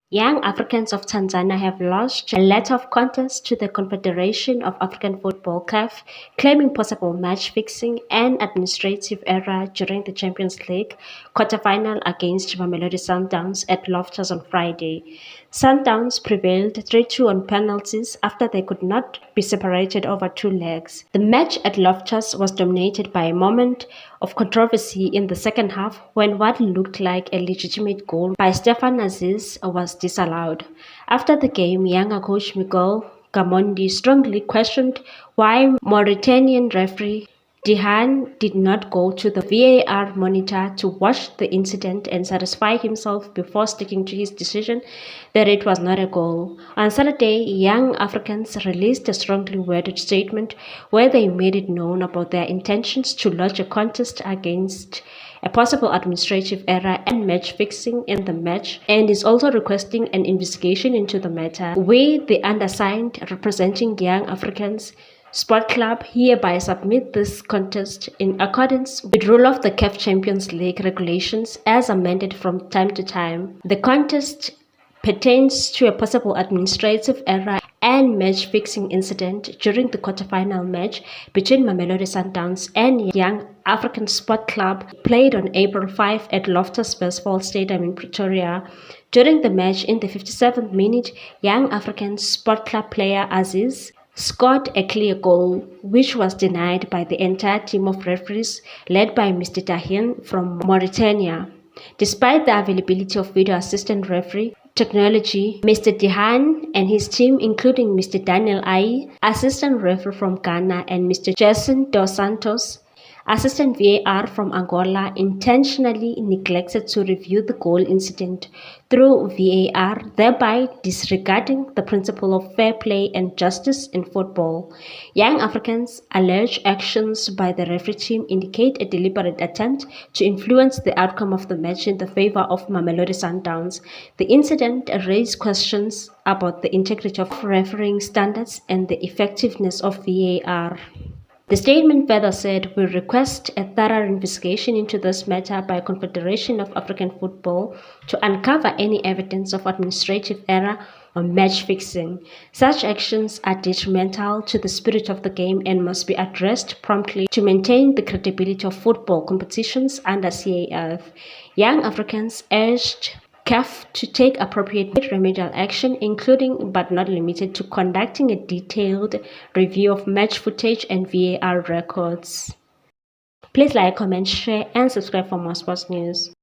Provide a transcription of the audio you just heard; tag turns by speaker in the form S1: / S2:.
S1: Young Africans of Tanzania have lodged a letter of contest to the Confederation of African Football (CAF), claiming possible match fixing and administrative error during the Champions League quarter-final against Mamelodi Sundowns at Loftus on Friday. Sundowns prevailed 3-2 on penalties after they could not be separated over two legs. The match at Loftus was dominated by a moment of controversy in the second half when what looked like a legitimate goal by Stefan Aziz was disallowed. After the game, Yanga coach Miguel Gamondi strongly questioned why Mauritanian referee Dihan did not go to the VAR monitor to watch the incident and satisfy himself before sticking to his decision that it was not a goal. On Saturday, Young Africans released a strongly worded statement where they made it known about their intentions to lodge a contest against a possible administrative error and match fixing in the match, and is also requesting an investigation into the matter. We, the undersigned, representing Young Africans Sport Club, hereby submit this contest in accordance with rule of the CAF Champions League regulations as amended from time to time. The contest pertains to a possible administrative error and match-fixing incident during the quarter-final match between Mamelodi Sundowns and Young African Sport Club played on April 5 at Loftus Versfall Stadium in Pretoria. During the match, in the 57th minute, Young African Sport Club player Aziz scored a clear goal, which was denied by the entire team of referees led by Mr. Dahin from Mauritania. Despite the availability of video assistant referee technology, Mr. Dihan and his team, including Mr. Daniel Ai, assistant referee from Ghana, and Mr. Jason Dos Santos, assistant VAR from Angola, intentionally neglected to review the goal incident through VAR, thereby disregarding the principle of fair play and justice in football. Young Africans' alleged actions by the referee team indicate a deliberate attempt to influence the outcome of the match in the favor of Mamelodi Sundowns. The incident raised questions about the integrity of refereeing standards and the effectiveness of VAR. The statement further said, "We request a thorough investigation into this matter by Confederation of African Football to uncover any evidence of administrative error or match fixing. Such actions are detrimental to the spirit of the game and must be addressed promptly to maintain the credibility of football competitions under CAF." Young Africans urged CAF to take appropriate remedial action, including but not limited to conducting a detailed review of match footage and VAR records. Please like, comment, share, and subscribe for more sports news.